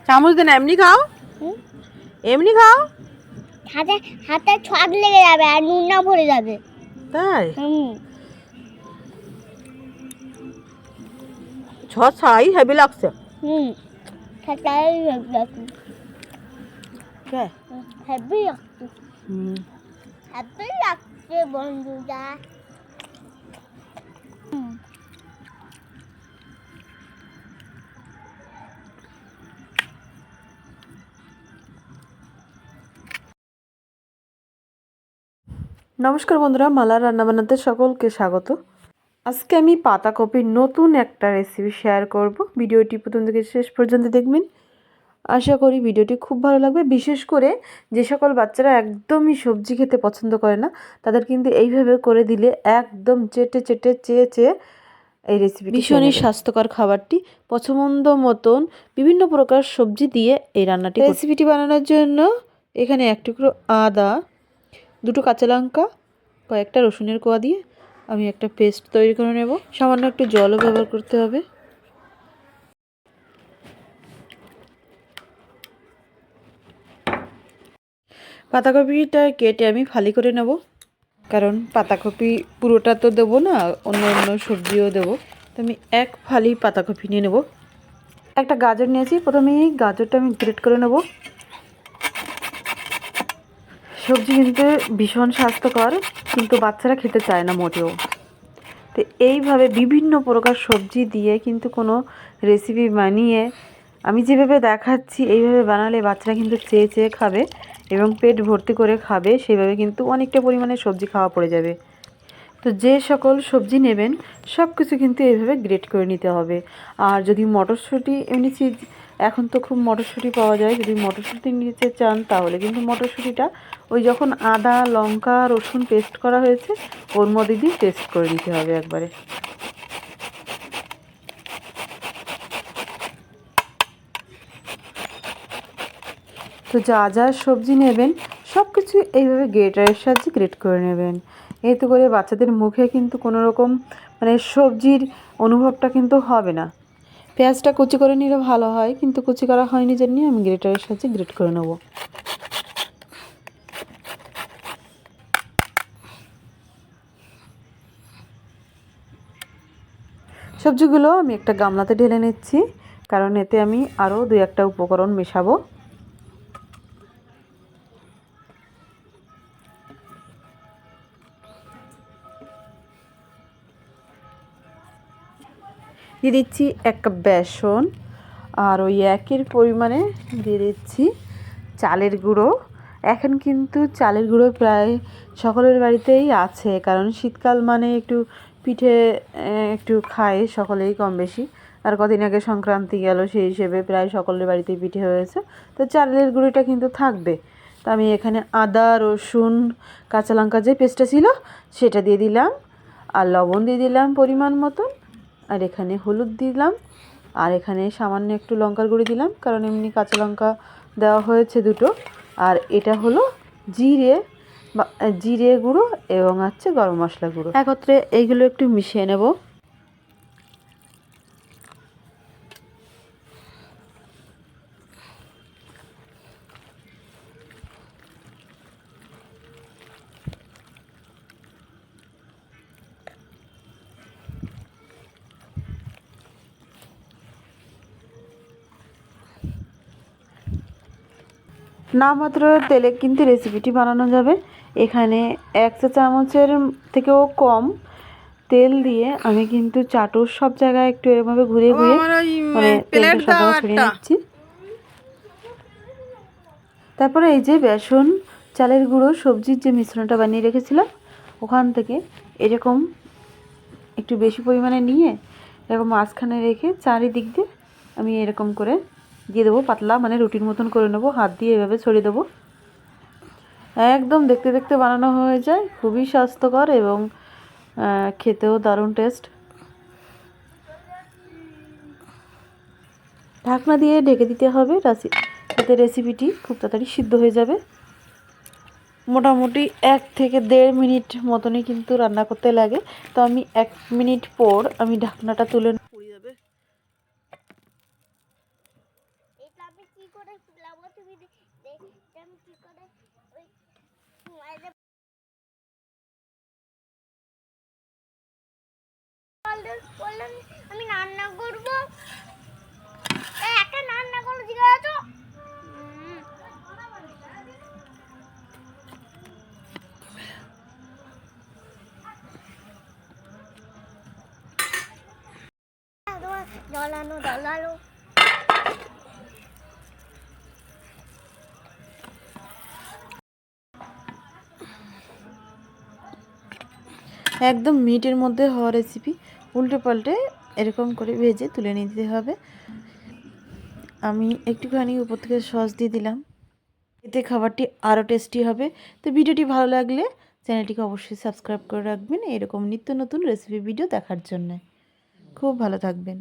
চামচ দেন, এমনি খাও, হুম? এমনি খাও। হাতে হাতে ছক লেগে যাবে আর নুনটা ভরে যাবে। তাই হুম। ছাই হেভি লাগছে। হুম। সেটাই লাগছে। কে? হেভি লাগছে। হুম। হেভি লাগছে বন্ধুরা। হুম। নমস্কার বন্ধুরা, মালার রান্নাবান্নাতে সকলকে স্বাগত। আজকে আমি পাতাকপির নতুন একটা রেসিপি শেয়ার করব। ভিডিওটি প্রথম থেকে শেষ পর্যন্ত দেখবেন। আশা করি ভিডিওটি খুব ভালো লাগবে। বিশেষ করে যে সকল বাচ্চারা একদমই সবজি খেতে পছন্দ করে না, তাদের কিন্তু এইভাবে করে দিলে একদম চেটে চেটে চেয়ে চেয়ে এই রেসিপি ভীষণই স্বাস্থ্যকর খাবারটি পছন্দ মতন বিভিন্ন প্রকার সবজি দিয়ে এই রান্নাটি রেসিপিটি বানানোর জন্য এখানে এক টুকরো আদা, দুটো কাঁচা লঙ্কা, কয়েকটা রসুনের কোয়া দিয়ে আমি একটা পেস্ট তৈরি করে নেব। সামান্য একটু জলও ব্যবহার করতে হবে। পাতাকপিটা কেটে আমি ফালি করে নেব, কারণ পাতাকপি পুরোটা তো দেবো না, অন্য অন্য সবজিও দেবো। তো আমি এক ফালি পাতাকপি নিয়ে নেব। একটা গাজর নিয়েছি, প্রথমে এই গাজরটা আমি গ্রেট করে নেব। সবজি কিন্তু ভীষণ স্বাস্থ্যকর, কিন্তু বাচ্চারা খেতে চায় না মোটেও। তো এইভাবে বিভিন্ন প্রকার সবজি দিয়ে কিন্তু কোনো রেসিপি বানিয়ে আমি যেভাবে দেখাচ্ছি এইভাবে বানালে বাচ্চারা কিন্তু চেয়ে চেয়ে খাবে এবং পেট ভর্তি করে খাবে। সেভাবে কিন্তু অনেকটা পরিমাণে সবজি খাওয়া পড়ে যাবে। তো যে সকল সবজি নেবেন সব কিছু কিন্তু এইভাবে গ্রেট করে নিতে হবে। আর যদি মটরশুঁটি এমনি এখন তো খুব মটরশুঁটি পাওয়া যায়, যদি মটরশুঁটি নিতে চান তাহলে কিন্তু মটরশুঁটিটা ওই যখন আদা লঙ্কা রসুন পেস্ট করা হয়েছে ওর মধ্যে দিয়ে পেস্ট করে নিতে হবে একবারে। তো যা যা সবজি নেবেন সব কিছু এইভাবে গ্রেটারের সাহায্যে গ্রেট করে নেবেন। এতে করে বাচ্চাদের মুখে কিন্তু কোনো রকম মানে সবজির অনুভবটা কিন্তু হবে না। পেঁয়াজটা কুচি করে নিলে ভালো হয়, কিন্তু কুচি করা হয়নি জন্য আমি গ্রেটারের সাহায্যে গ্রেট করে নেব। সবজিগুলো আমি একটা গামলাতে ঢেলে নিচ্ছি, কারণ এতে আমি আরও দু একটা উপকরণ মেশাবো। দিয়ে দিচ্ছি 1 কাপ বেসন, আর ওই একই পরিমাণে দিয়ে দিচ্ছি চালের গুঁড়ো। এখন কিন্তু চালের গুঁড়ো প্রায় সকলের বাড়িতেই আছে, কারণ শীতকাল মানে একটু পিঠে একটু খায় সকলেই কম বেশি। আর কদিন আগে সংক্রান্তি গেল, সেই হিসেবে প্রায় সকলের বাড়িতেই পিঠে হয়েছে। তো চালের গুঁড়োটা কিন্তু থাকবে। তো আমি এখানে আদা রসুন কাঁচা লঙ্কা যে পেস্টটা ছিল সেটা দিয়ে দিলাম, আর লবণ দিয়ে দিলাম পরিমাণ মতন, আর এখানে হলুদ দিলাম, আর এখানে সামান্য একটু লঙ্কার গুঁড়ি দিলাম, কারণ এমনি কাঁচা লঙ্কা দেওয়া হয়েছে দুটো। আর এটা হলো জিরে গুঁড়ো এবং হচ্ছে গরম মশলা গুঁড়ো, একত্রে এইগুলো একটু মিশিয়ে নেব। নামমাত্র তেলে কিন্তু রেসিপিটি বানানো যাবে। এখানে 1 চা চামচের থেকেও কম তেল দিয়ে আমি কিন্তু চাটুর সব জায়গায় একটু এরকমভাবে ঘুরিয়ে ঘুরিয়ে মানে তেলটা সব জায়গায় ছড়িয়ে নিচ্ছি। তারপরে এই যে বেসন চালের গুঁড়ো সবজির যে মিশ্রণটা বানিয়ে রেখেছিলাম ওখান থেকে এরকম একটু বেশি পরিমাণে নিয়ে এরকম মাঝখানে রেখে চারিদিক দিয়ে আমি এরকম করে দিয়ে দেবো, পাতলা মানে রুটির মতন করে নেবো, হাত দিয়ে এভাবে ছড়িয়ে দেবো। একদম দেখতে দেখতে বানানো হয়ে যায়, খুবই স্বাস্থ্যকর এবং খেতেও দারুণ টেস্ট। ঢাকনা দিয়ে ঢেকে দিতে হবে, যাতে রেসিপিটি খুব তাড়াতাড়ি সিদ্ধ হয়ে যাবে। মোটামুটি 1 থেকে 1.5 মিনিট মতনই কিন্তু রান্না করতে লাগে। তো আমি 1 মিনিট পর আমি ঢাকনাটা তুলে এটা আমি কি রেসিপি দেখতাম কি করে ওই মোবাইলে বললাম আমি রান্না করবো একটা রান্না করো জিজ্ঞাসা জলানো জলালো একদম মিটের মধ্যে হওয়া রেসিপি, উল্টে পাল্টে এরকম করে ভেজে তুলে নিতে হবে। আমি একটুখানি উপর থেকে সস দিয়ে দিলাম, এতে খাবারটি আরও টেস্টি হবে। তো ভিডিওটি ভালো লাগলে চ্যানেলটিকে অবশ্যই সাবস্ক্রাইব করে রাখবেন এরকম নিত্য নতুন রেসিপি ভিডিও দেখার জন্য। খুব ভালো থাকবেন।